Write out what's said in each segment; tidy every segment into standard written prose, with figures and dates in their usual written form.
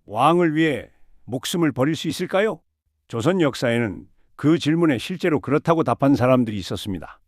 왕을 위해 목숨을 버릴 수 있을까요? 조선 역사에는 그 질문에 실제로 그렇다고 답한 사람들이 있었습니다.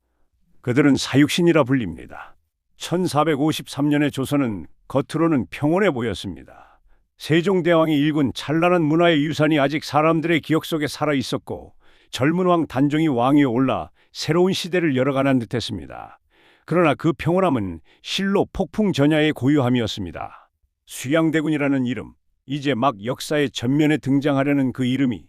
그들은 사육신이라 불립니다. 1453년의 조선은 겉으로는 평온해 보였습니다. 세종대왕이 일군 찬란한 문화의 유산이 아직 사람들의 기억 속에 살아 있었고, 젊은 왕 단종이 왕위에 올라 새로운 시대를 열어가는 듯했습니다. 그러나 그 평온함은 실로 폭풍 전야의 고요함이었습니다. 수양대군이라는 이름, 이제 막 역사의 전면에 등장하려는 그 이름이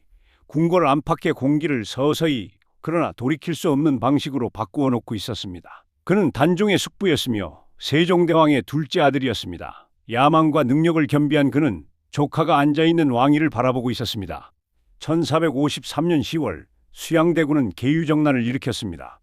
궁궐 안팎의 공기를 서서히, 그러나 돌이킬 수 없는 방식으로 바꾸어 놓고 있었습니다. 그는 단종의 숙부였으며 세종대왕의 둘째 아들이었습니다. 야망과 능력을 겸비한 그는 조카가 앉아있는 왕위를 바라보고 있었습니다. 1453년 10월 수양대군은 계유정난을 일으켰습니다.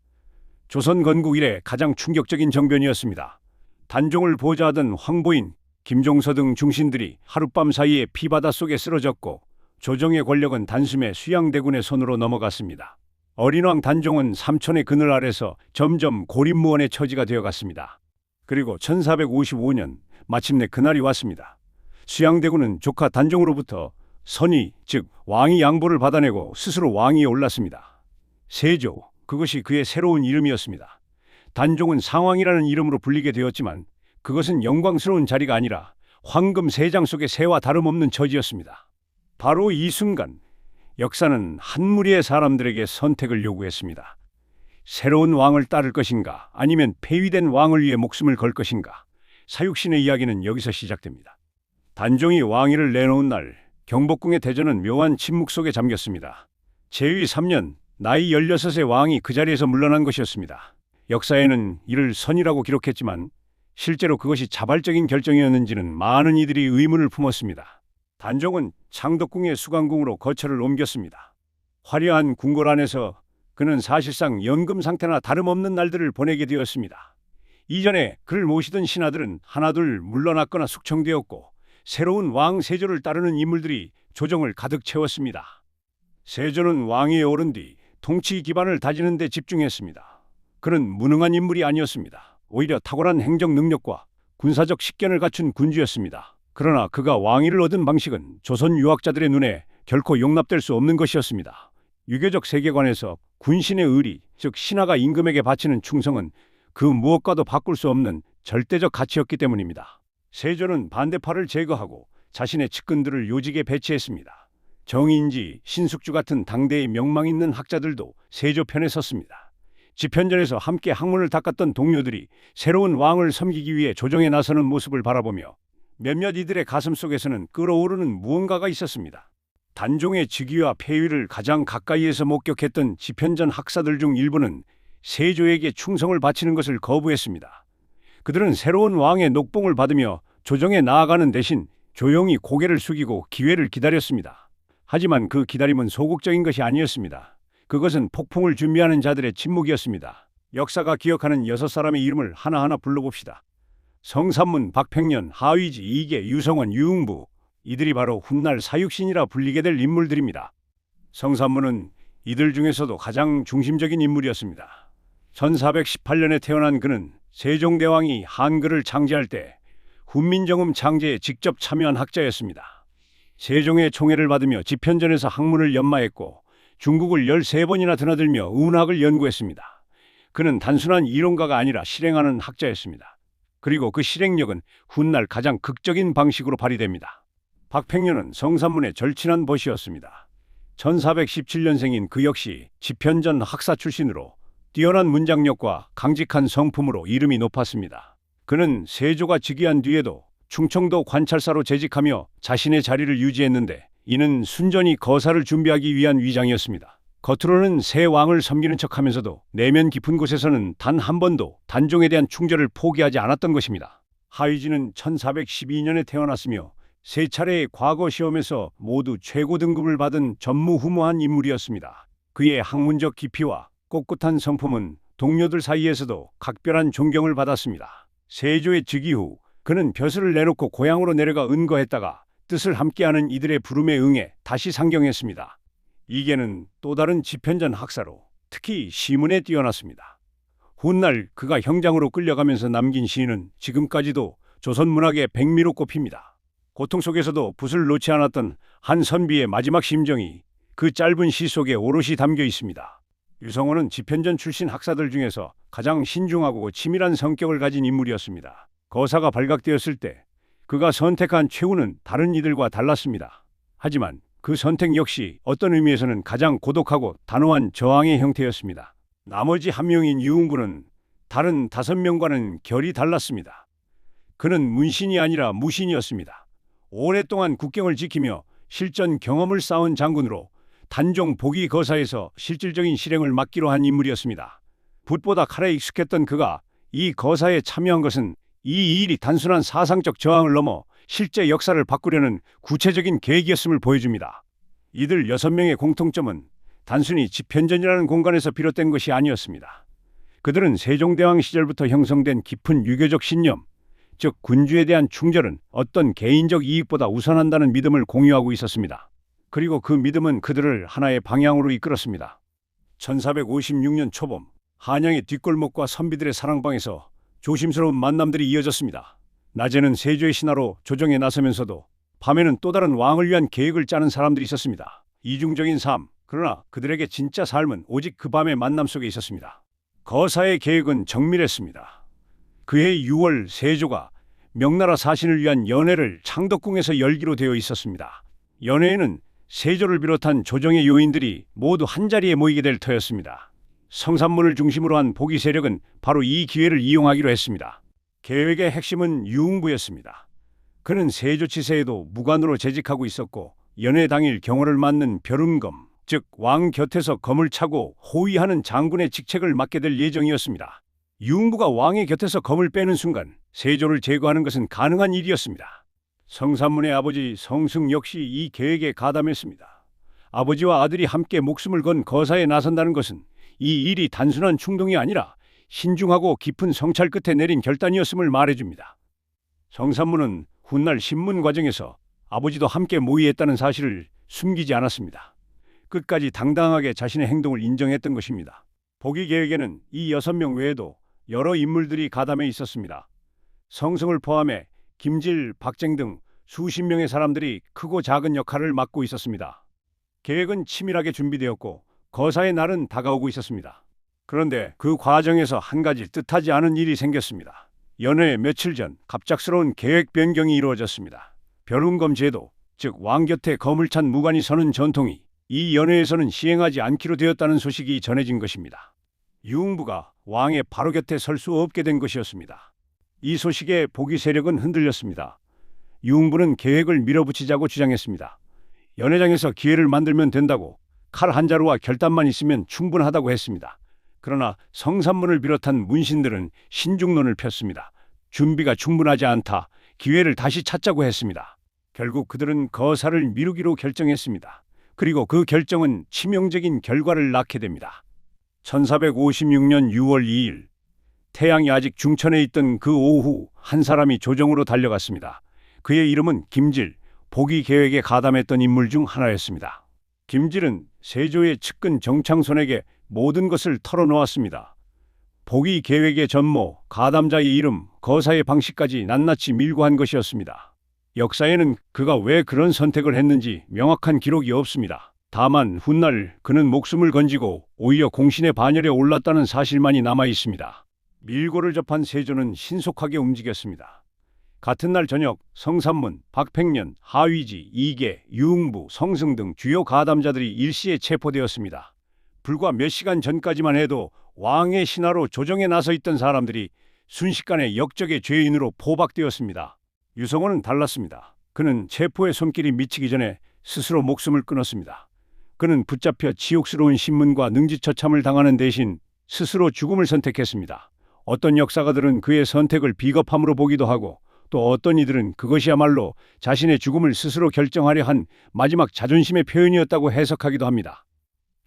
조선 건국 이래 가장 충격적인 정변이었습니다. 단종을 보좌하던 황보인, 김종서 등 중신들이 하룻밤 사이에 피바다 속에 쓰러졌고, 조정의 권력은 단숨에 수양대군의 손으로 넘어갔습니다. 어린 왕 단종은 삼촌의 그늘 아래서 점점 고립무원의 처지가 되어갔습니다. 그리고 1455년 마침내 그날이 왔습니다. 수양대군은 조카 단종으로부터 선의, 즉 왕위 양보를 받아내고 스스로 왕위에 올랐습니다. 세조, 그것이 그의 새로운 이름이었습니다. 단종은 상왕이라는 이름으로 불리게 되었지만 그것은 영광스러운 자리가 아니라 황금 세장 속의 새와 다름없는 처지였습니다. 바로 이 순간 역사는 한 무리의 사람들에게 선택을 요구했습니다. 새로운 왕을 따를 것인가, 아니면 폐위된 왕을 위해 목숨을 걸 것인가. 사육신의 이야기는 여기서 시작됩니다. 단종이 왕위를 내놓은 날, 경복궁의 대전은 묘한 침묵 속에 잠겼습니다. 제위 3년, 나이 16의 왕이 그 자리에서 물러난 것이었습니다. 역사에는 이를 선이라고 기록했지만 실제로 그것이 자발적인 결정이었는지는 많은 이들이 의문을 품었습니다. 단종은 창덕궁의 수강궁으로 거처를 옮겼습니다. 화려한 궁궐 안에서 그는 사실상 연금 상태나 다름없는 날들을 보내게 되었습니다. 이전에 그를 모시던 신하들은 하나둘 물러났거나 숙청되었고, 새로운 왕 세조를 따르는 인물들이 조정을 가득 채웠습니다. 세조는 왕위에 오른 뒤 통치 기반을 다지는 데 집중했습니다. 그는 무능한 인물이 아니었습니다. 오히려 탁월한 행정 능력과 군사적 식견을 갖춘 군주였습니다. 그러나 그가 왕위를 얻은 방식은 조선 유학자들의 눈에 결코 용납될 수 없는 것이었습니다. 유교적 세계관에서 군신의 의리, 즉 신하가 임금에게 바치는 충성은 그 무엇과도 바꿀 수 없는 절대적 가치였기 때문입니다. 세조는 반대파를 제거하고 자신의 측근들을 요직에 배치했습니다. 정인지, 신숙주 같은 당대의 명망 있는 학자들도 세조 편에 섰습니다. 집현전에서 함께 학문을 닦았던 동료들이 새로운 왕을 섬기기 위해 조정에 나서는 모습을 바라보며 몇몇 이들의 가슴 속에서는 끓어오르는 무언가가 있었습니다. 단종의 즉위와 폐위를 가장 가까이에서 목격했던 집현전 학사들 중 일부는 세조에게 충성을 바치는 것을 거부했습니다. 그들은 새로운 왕의 녹봉을 받으며 조정에 나아가는 대신 조용히 고개를 숙이고 기회를 기다렸습니다. 하지만 그 기다림은 소극적인 것이 아니었습니다. 그것은 폭풍을 준비하는 자들의 침묵이었습니다. 역사가 기억하는 6사람의 이름을 하나하나 불러봅시다. 성삼문, 박팽년, 하위지, 이계, 유성원, 유흥부. 이들이 바로 훗날 사육신이라 불리게 될 인물들입니다. 성삼문은 이들 중에서도 가장 중심적인 인물이었습니다. 1418년에 태어난 그는 세종대왕이 한글을 창제할 때 훈민정음 창제에 직접 참여한 학자였습니다. 세종의 총애를 받으며 집현전에서 학문을 연마했고 중국을 13번이나 드나들며 운학을 연구했습니다. 그는 단순한 이론가가 아니라 실행하는 학자였습니다. 그리고 그 실행력은 훗날 가장 극적인 방식으로 발휘됩니다. 박팽년은 성삼문의 절친한 벗이었습니다. 1417년생인 그 역시 집현전 학사 출신으로 뛰어난 문장력과 강직한 성품으로 이름이 높았습니다. 그는 세조가 즉위한 뒤에도 충청도 관찰사로 재직하며 자신의 자리를 유지했는데, 이는 순전히 거사를 준비하기 위한 위장이었습니다. 겉으로는 새 왕을 섬기는 척하면서도 내면 깊은 곳에서는 단 한 번도 단종에 대한 충절을 포기하지 않았던 것입니다. 하위지는 1412년에 태어났으며 세 차례의 과거 시험에서 모두 최고 등급을 받은 전무후무한 인물이었습니다. 그의 학문적 깊이와 꼿꼿한 성품은 동료들 사이에서도 각별한 존경을 받았습니다. 세조의 즉위 후 그는 벼슬을 내놓고 고향으로 내려가 은거했다가 뜻을 함께하는 이들의 부름에 응해 다시 상경했습니다. 이계는 또 다른 집현전 학사로 특히 시문에 뛰어났습니다. 훗날 그가 형장으로 끌려가면서 남긴 시는 지금까지도 조선 문학의 백미로 꼽힙니다. 고통 속에서도 붓을 놓지 않았던 한 선비의 마지막 심정이 그 짧은 시 속에 오롯이 담겨 있습니다. 유성원은 집현전 출신 학사들 중에서 가장 신중하고 치밀한 성격을 가진 인물이었습니다. 거사가 발각되었을 때 그가 선택한 최후는 다른 이들과 달랐습니다. 하지만 그 선택 역시 어떤 의미에서는 가장 고독하고 단호한 저항의 형태였습니다. 나머지 한 명인 유흥부는 다른 5명과는 결이 달랐습니다. 그는 문신이 아니라 무신이었습니다. 오랫동안 국경을 지키며 실전 경험을 쌓은 장군으로 단종 보기 거사에서 실질적인 실행을 맡기로 한 인물이었습니다. 붓보다 칼에 익숙했던 그가 이 거사에 참여한 것은 이 일이 단순한 사상적 저항을 넘어 실제 역사를 바꾸려는 구체적인 계획이었음을 보여줍니다. 이들 6명의 공통점은 단순히 집현전이라는 공간에서 비롯된 것이 아니었습니다. 그들은 세종대왕 시절부터 형성된 깊은 유교적 신념, 즉 군주에 대한 충절은 어떤 개인적 이익보다 우선한다는 믿음을 공유하고 있었습니다. 그리고 그 믿음은 그들을 하나의 방향으로 이끌었습니다. 1456년 초봄, 한양의 뒷골목과 선비들의 사랑방에서 조심스러운 만남들이 이어졌습니다. 낮에는 세조의 신하로 조정에 나서면서도 밤에는 또 다른 왕을 위한 계획을 짜는 사람들이 있었습니다. 이중적인 삶, 그러나 그들에게 진짜 삶은 오직 그 밤의 만남 속에 있었습니다. 거사의 계획은 정밀했습니다. 그해 6월 세조가 명나라 사신을 위한 연회를 창덕궁에서 열기로 되어 있었습니다. 연회에는 세조를 비롯한 조정의 요인들이 모두 한자리에 모이게 될 터였습니다. 성산문을 중심으로 한 보기 세력은 바로 이 기회를 이용하기로 했습니다. 계획의 핵심은 유흥부였습니다. 그는 세조 치세에도 무관으로 재직하고 있었고 연회 당일 경호를 맡는 벼름검, 즉 왕 곁에서 검을 차고 호위하는 장군의 직책을 맡게 될 예정이었습니다. 유흥부가 왕의 곁에서 검을 빼는 순간 세조를 제거하는 것은 가능한 일이었습니다. 성산문의 아버지 성승 역시 이 계획에 가담했습니다. 아버지와 아들이 함께 목숨을 건 거사에 나선다는 것은 이 일이 단순한 충동이 아니라 신중하고 깊은 성찰 끝에 내린 결단이었음을 말해줍니다. 성산문은 훗날 신문 과정에서 아버지도 함께 모의했다는 사실을 숨기지 않았습니다. 끝까지 당당하게 자신의 행동을 인정했던 것입니다. 보기 계획에는 이 6명 외에도 여러 인물들이 가담해 있었습니다. 성승을 포함해 김질, 박쟁 등 수십 명의 사람들이 크고 작은 역할을 맡고 있었습니다. 계획은 치밀하게 준비되었고 거사의 날은 다가오고 있었습니다. 그런데 그 과정에서 한 가지 뜻하지 않은 일이 생겼습니다. 연회 며칠 전 갑작스러운 계획 변경이 이루어졌습니다. 벼름검 제도, 즉 왕 곁에 검을 찬 무관이 서는 전통이 이 연회에서는 시행하지 않기로 되었다는 소식이 전해진 것입니다. 유흥부가 왕의 바로 곁에 설 수 없게 된 것이었습니다. 이 소식에 보기 세력은 흔들렸습니다. 유흥부는 계획을 밀어붙이자고 주장했습니다. 연회장에서 기회를 만들면 된다고, 칼 한 자루와 결단만 있으면 충분하다고 했습니다. 그러나 성산문을 비롯한 문신들은 신중론을 폈습니다. 준비가 충분하지 않다, 기회를 다시 찾자고 했습니다. 결국 그들은 거사를 미루기로 결정했습니다. 그리고 그 결정은 치명적인 결과를 낳게 됩니다. 1456년 6월 2일, 태양이 아직 중천에 있던 그 오후 한 사람이 조정으로 달려갔습니다. 그의 이름은 김질, 보기 계획에 가담했던 인물 중 하나였습니다. 김질은 세조의 측근 정창손에게 모든 것을 털어놓았습니다. 보기 계획의 전모, 가담자의 이름, 거사의 방식까지 낱낱이 밀고한 것이었습니다. 역사에는 그가 왜 그런 선택을 했는지 명확한 기록이 없습니다. 다만 훗날 그는 목숨을 건지고 오히려 공신의 반열에 올랐다는 사실만이 남아 있습니다. 밀고를 접한 세조는 신속하게 움직였습니다. 같은 날 저녁 성산문, 박팽년, 하위지, 이계, 유흥부, 성승 등 주요 가담자들이 일시에 체포되었습니다. 불과 몇 시간 전까지만 해도 왕의 신하로 조정에 나서 있던 사람들이 순식간에 역적의 죄인으로 포박되었습니다. 유성원은 달랐습니다. 그는 체포의 손길이 미치기 전에 스스로 목숨을 끊었습니다. 그는 붙잡혀 치욕스러운 신문과 능지처참을 당하는 대신 스스로 죽음을 선택했습니다. 어떤 역사가들은 그의 선택을 비겁함으로 보기도 하고, 또 어떤 이들은 그것이야말로 자신의 죽음을 스스로 결정하려 한 마지막 자존심의 표현이었다고 해석하기도 합니다.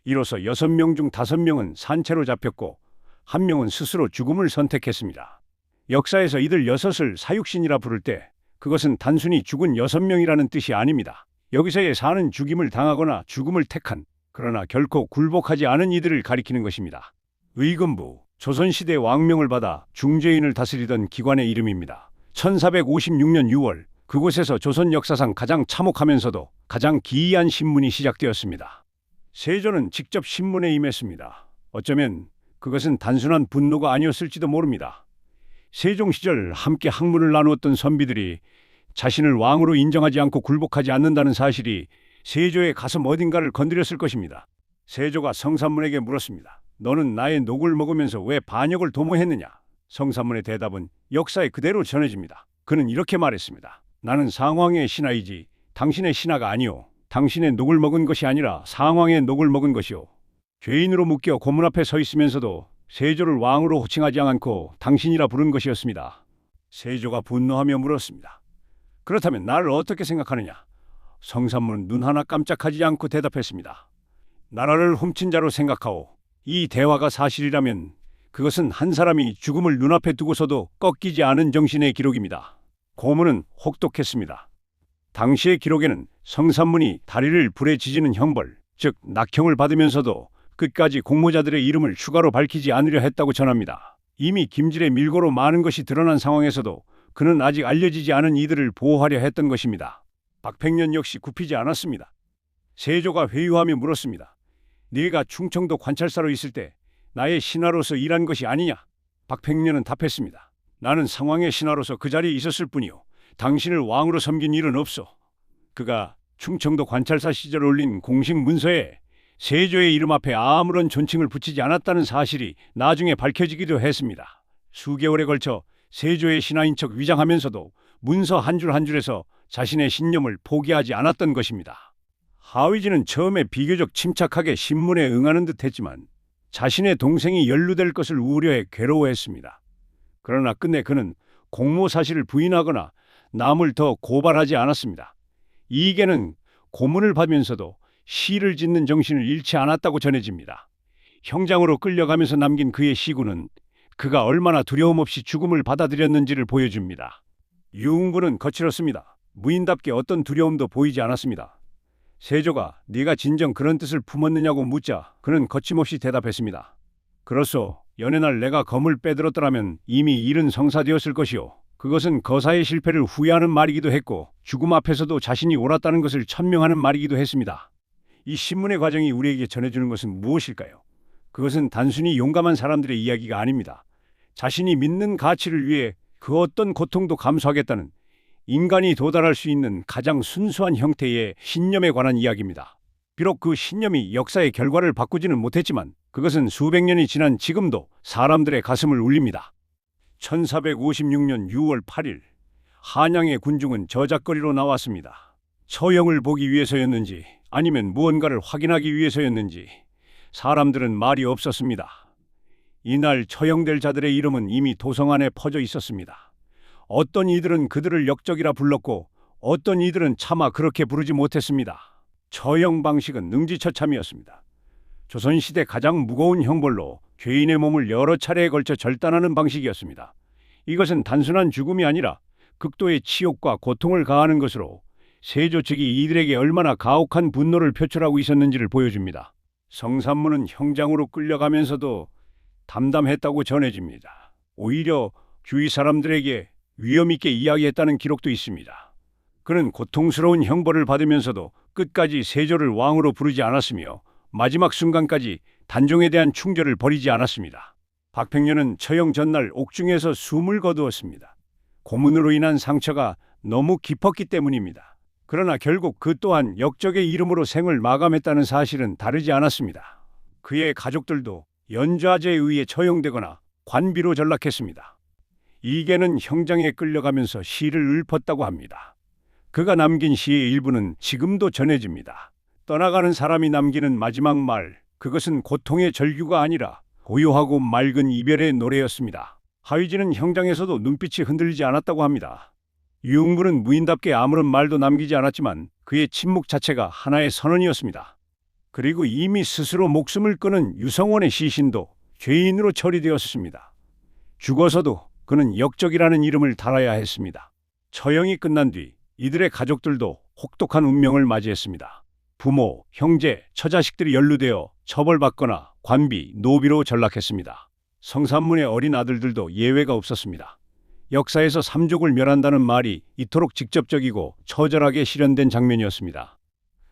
이로써 6명 중 5명은 산채로 잡혔고 1명은 스스로 죽음을 선택했습니다. 역사에서 이들 6을 사육신이라 부를 때 그것은 단순히 죽은 6명이라는 뜻이 아닙니다. 여기서의 사는 죽임을 당하거나 죽음을 택한, 그러나 결코 굴복하지 않은 이들을 가리키는 것입니다. 의금부, 조선시대 왕명을 받아 중재인을 다스리던 기관의 이름입니다. 1456년 6월 그곳에서 조선 역사상 가장 참혹하면서도 가장 기이한 신문이 시작되었습니다. 세조는 직접 신문에 임했습니다. 어쩌면 그것은 단순한 분노가 아니었을지도 모릅니다. 세종 시절 함께 학문을 나누었던 선비들이 자신을 왕으로 인정하지 않고 굴복하지 않는다는 사실이 세조의 가슴 어딘가를 건드렸을 것입니다. 세조가 성산문에게 물었습니다. 너는 나의 녹을 먹으면서 왜 반역을 도모했느냐? 성산문의 대답은 역사에 그대로 전해집니다. 그는 이렇게 말했습니다. 나는 상왕의 신하이지 당신의 신하가 아니오. 당신의 녹을 먹은 것이 아니라 상왕의 녹을 먹은 것이오. 죄인으로 묶여 고문 앞에 서 있으면서도 세조를 왕으로 호칭하지 않고 당신이라 부른 것이었습니다. 세조가 분노하며 물었습니다. 그렇다면 나를 어떻게 생각하느냐? 성산문은 눈 하나 깜짝하지 않고 대답했습니다. 나라를 훔친 자로 생각하오. 이 대화가 사실이라면 그것은 한 사람이 죽음을 눈앞에 두고서도 꺾이지 않은 정신의 기록입니다. 고문은 혹독했습니다. 당시의 기록에는 성산문이 다리를 불에 지지는 형벌, 즉 낙형을 받으면서도 끝까지 공모자들의 이름을 추가로 밝히지 않으려 했다고 전합니다. 이미 김질의 밀고로 많은 것이 드러난 상황에서도 그는 아직 알려지지 않은 이들을 보호하려 했던 것입니다. 박팽년 역시 굽히지 않았습니다. 세조가 회유하며 물었습니다. 네가 충청도 관찰사로 있을 때 나의 신하로서 일한 것이 아니냐? 박팽년은 답했습니다. 나는 상왕의 신하로서 그 자리에 있었을 뿐이요. 당신을 왕으로 섬긴 일은 없어. 그가 충청도 관찰사 시절 올린 공식 문서에 세조의 이름 앞에 아무런 존칭을 붙이지 않았다는 사실이 나중에 밝혀지기도 했습니다. 수개월에 걸쳐 세조의 신하인 척 위장하면서도 문서 한 줄 한 줄에서 자신의 신념을 포기하지 않았던 것입니다. 하위진은 처음에 비교적 침착하게 신문에 응하는 듯 했지만 자신의 동생이 연루될 것을 우려해 괴로워했습니다. 그러나 끝내 그는 공모 사실을 부인하거나 남을 더 고발하지 않았습니다. 이계는 고문을 받으면서도 시를 짓는 정신을 잃지 않았다고 전해집니다. 형장으로 끌려가면서 남긴 그의 시구는 그가 얼마나 두려움 없이 죽음을 받아들였는지를 보여줍니다. 유흥부는 거칠었습니다. 무인답게 어떤 두려움도 보이지 않았습니다. 세조가 네가 진정 그런 뜻을 품었느냐고 묻자 그는 거침없이 대답했습니다. 그렇소. 연애날 내가 검을 빼들었더라면 이미 일은 성사되었을 것이오. 그것은 거사의 실패를 후회하는 말이기도 했고 죽음 앞에서도 자신이 옳았다는 것을 천명하는 말이기도 했습니다. 이 신문의 과정이 우리에게 전해주는 것은 무엇일까요? 그것은 단순히 용감한 사람들의 이야기가 아닙니다. 자신이 믿는 가치를 위해 그 어떤 고통도 감수하겠다는 인간이 도달할 수 있는 가장 순수한 형태의 신념에 관한 이야기입니다. 비록 그 신념이 역사의 결과를 바꾸지는 못했지만 그것은 수백 년이 지난 지금도 사람들의 가슴을 울립니다. 1456년 6월 8일 한양의 군중은 저작거리로 나왔습니다. 처형을 보기 위해서였는지 아니면 무언가를 확인하기 위해서였는지 사람들은 말이 없었습니다. 이날 처형될 자들의 이름은 이미 도성 안에 퍼져 있었습니다. 어떤 이들은 그들을 역적이라 불렀고 어떤 이들은 차마 그렇게 부르지 못했습니다. 처형 방식은 능지처참이었습니다. 조선시대 가장 무거운 형벌로 죄인의 몸을 여러 차례에 걸쳐 절단하는 방식이었습니다. 이것은 단순한 죽음이 아니라 극도의 치욕과 고통을 가하는 것으로 세조 측이 이들에게 얼마나 가혹한 분노를 표출하고 있었는지를 보여줍니다. 성산문은 형장으로 끌려가면서도 담담했다고 전해집니다. 오히려 주위 사람들에게 위험 있게 이야기했다는 기록도 있습니다. 그는 고통스러운 형벌을 받으면서도 끝까지 세조를 왕으로 부르지 않았으며 마지막 순간까지 단종에 대한 충절을 버리지 않았습니다. 박팽년은 처형 전날 옥중에서 숨을 거두었습니다. 고문으로 인한 상처가 너무 깊었기 때문입니다. 그러나 결국 그 또한 역적의 이름으로 생을 마감했다는 사실은 다르지 않았습니다. 그의 가족들도 연좌제에 의해 처형되거나 관비로 전락했습니다. 이계는 형장에 끌려가면서 시를 읊었다고 합니다. 그가 남긴 시의 일부는 지금도 전해집니다. 떠나가는 사람이 남기는 마지막 말, 그것은 고통의 절규가 아니라 고요하고 맑은 이별의 노래였습니다. 하위진은 형장에서도 눈빛이 흔들리지 않았다고 합니다. 유흥부는 무인답게 아무런 말도 남기지 않았지만 그의 침묵 자체가 하나의 선언이었습니다. 그리고 이미 스스로 목숨을 끊은 유성원의 시신도 죄인으로 처리되었습니다. 죽어서도 그는 역적이라는 이름을 달아야 했습니다. 처형이 끝난 뒤 이들의 가족들도 혹독한 운명을 맞이했습니다. 부모, 형제, 처자식들이 연루되어 처벌받거나 관비, 노비로 전락했습니다. 성산문의 어린 아들들도 예외가 없었습니다. 역사에서 삼족을 멸한다는 말이 이토록 직접적이고 처절하게 실현된 장면이었습니다.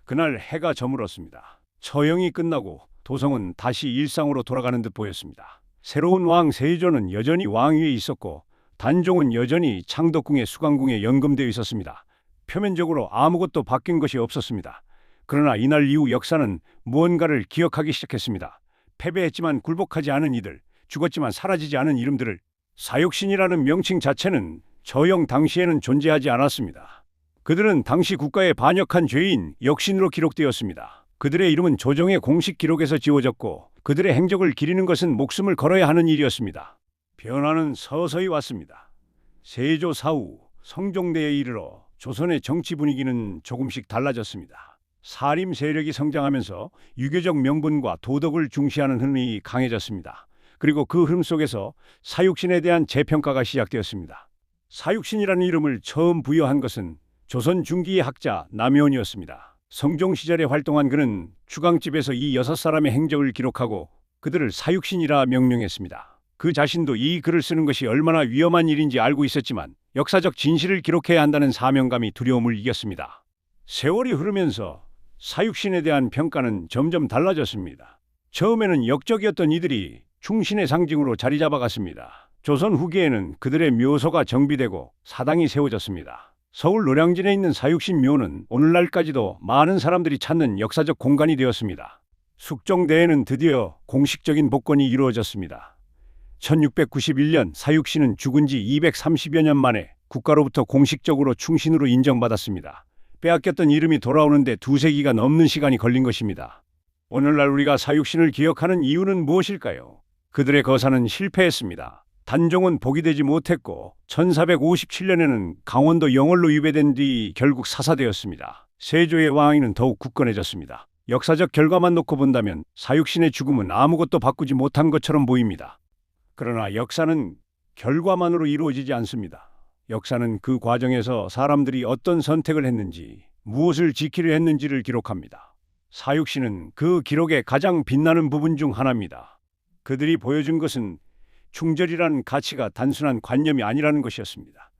그날 해가 저물었습니다. 처형이 끝나고 도성은 다시 일상으로 돌아가는 듯 보였습니다. 새로운 왕 세조는 여전히 왕위에 있었고 단종은 여전히 창덕궁의 수강궁에 연금되어 있었습니다. 표면적으로 아무것도 바뀐 것이 없었습니다. 그러나 이날 이후 역사는 무언가를 기억하기 시작했습니다. 패배했지만 굴복하지 않은 이들, 죽었지만 사라지지 않은 이름들을. 사육신이라는 명칭 자체는 저형 당시에는 존재하지 않았습니다. 그들은 당시 국가에 반역한 죄인, 역신으로 기록되었습니다. 그들의 이름은 조정의 공식 기록에서 지워졌고 그들의 행적을 기리는 것은 목숨을 걸어야 하는 일이었습니다. 변화는 서서히 왔습니다. 세조 사후 성종대에 이르러 조선의 정치 분위기는 조금씩 달라졌습니다. 사림 세력이 성장하면서 유교적 명분과 도덕을 중시하는 흐름이 강해졌습니다. 그리고 그 흐름 속에서 사육신에 대한 재평가가 시작되었습니다. 사육신이라는 이름을 처음 부여한 것은 조선 중기의 학자 남효원이었습니다. 성종 시절에 활동한 그는 추강집에서 이 6사람의 행적을 기록하고 그들을 사육신이라 명명했습니다. 그 자신도 이 글을 쓰는 것이 얼마나 위험한 일인지 알고 있었지만 역사적 진실을 기록해야 한다는 사명감이 두려움을 이겼습니다. 세월이 흐르면서 사육신에 대한 평가는 점점 달라졌습니다. 처음에는 역적이었던 이들이 충신의 상징으로 자리 잡아갔습니다. 조선 후기에는 그들의 묘소가 정비되고 사당이 세워졌습니다. 서울 노량진에 있는 사육신 묘는 오늘날까지도 많은 사람들이 찾는 역사적 공간이 되었습니다. 숙종대에는 드디어 공식적인 복권이 이루어졌습니다. 1691년 사육신은 죽은 지 230여 년 만에 국가로부터 공식적으로 충신으로 인정받았습니다. 빼앗겼던 이름이 돌아오는데 2세기가 넘는 시간이 걸린 것입니다. 오늘날 우리가 사육신을 기억하는 이유는 무엇일까요? 그들의 거사는 실패했습니다. 단종은 복이 되지 못했고 1457년에는 강원도 영월로 유배된 뒤 결국 사사되었습니다. 세조의 왕위는 더욱 굳건해졌습니다. 역사적 결과만 놓고 본다면 사육신의 죽음은 아무것도 바꾸지 못한 것처럼 보입니다. 그러나 역사는 결과만으로 이루어지지 않습니다. 역사는 그 과정에서 사람들이 어떤 선택을 했는지, 무엇을 지키려 했는지를 기록합니다. 사육신은 그 기록의 가장 빛나는 부분 중 하나입니다. 그들이 보여준 것은 충절이라는 가치가 단순한 관념이 아니라는 것이었습니다.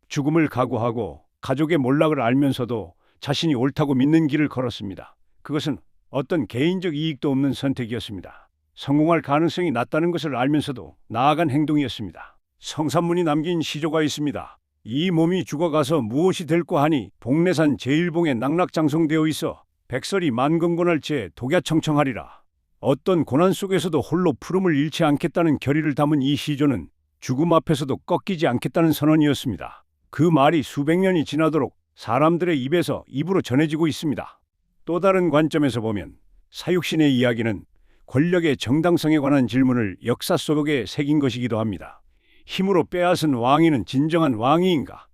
죽음을 각오하고 가족의 몰락을 알면서도 자신이 옳다고 믿는 길을 걸었습니다. 그것은 어떤 개인적 이익도 없는 선택이었습니다. 성공할 가능성이 낮다는 것을 알면서도 나아간 행동이었습니다. 성산문이 남긴 시조가 있습니다. 이 몸이 죽어가서 무엇이 될꼬 하니 복내산 제일봉에 낙락장송되어 있어 백설이 만건곤할 채 독야청청하리라. 어떤 고난 속에서도 홀로 푸름을 잃지 않겠다는 결의를 담은 이 시조는 죽음 앞에서도 꺾이지 않겠다는 선언이었습니다. 그 말이 수백 년이 지나도록 사람들의 입에서 입으로 전해지고 있습니다. 또 다른 관점에서 보면 사육신의 이야기는 권력의 정당성에 관한 질문을 역사 속에 새긴 것이기도 합니다. 힘으로 빼앗은 왕위는 진정한 왕위인가?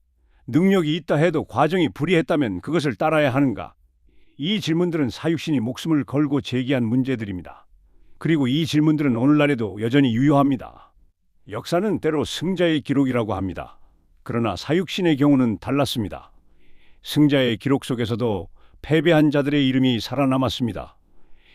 능력이 있다 해도 과정이 불이했다면 그것을 따라야 하는가? 이 질문들은 사육신이 목숨을 걸고 제기한 문제들입니다. 그리고 이 질문들은 오늘날에도 여전히 유효합니다. 역사는 때로 승자의 기록이라고 합니다. 그러나 사육신의 경우는 달랐습니다. 승자의 기록 속에서도 패배한 자들의 이름이 살아남았습니다.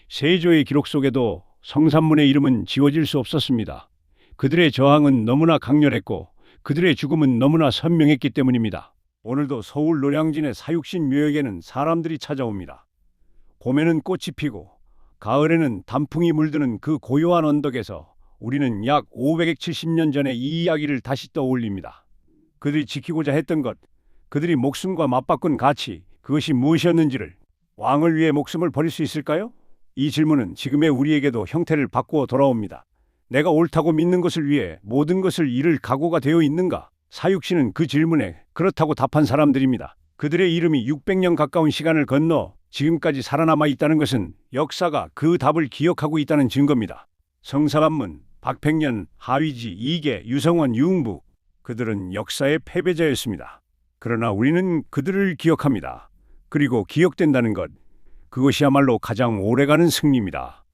세조의 기록 속에도 성산문의 이름은 지워질 수 없었습니다. 그들의 저항은 너무나 강렬했고 그들의 죽음은 너무나 선명했기 때문입니다. 오늘도 서울 노량진의 사육신 묘역에는 사람들이 찾아옵니다. 봄에는 꽃이 피고 가을에는 단풍이 물드는 그 고요한 언덕에서 우리는 약 570년 전의 이 이야기를 다시 떠올립니다. 그들이 지키고자 했던 것, 그들이 목숨과 맞바꾼 가치, 그것이 무엇이었는지를. 왕을 위해 목숨을 버릴 수 있을까요? 이 질문은 지금의 우리에게도 형태를 바꾸어 돌아옵니다. 내가 옳다고 믿는 것을 위해 모든 것을 잃을 각오가 되어 있는가? 사육신은 그 질문에 그렇다고 답한 사람들입니다. 그들의 이름이 600년 가까운 시간을 건너 지금까지 살아남아 있다는 것은 역사가 그 답을 기억하고 있다는 증거입니다. 성사반문, 박팽년, 하위지, 이계, 유성원, 유흥부, 그들은 역사의 패배자였습니다. 그러나 우리는 그들을 기억합니다. 그리고 기억된다는 것, 그것이야말로 가장 오래가는 승리입니다.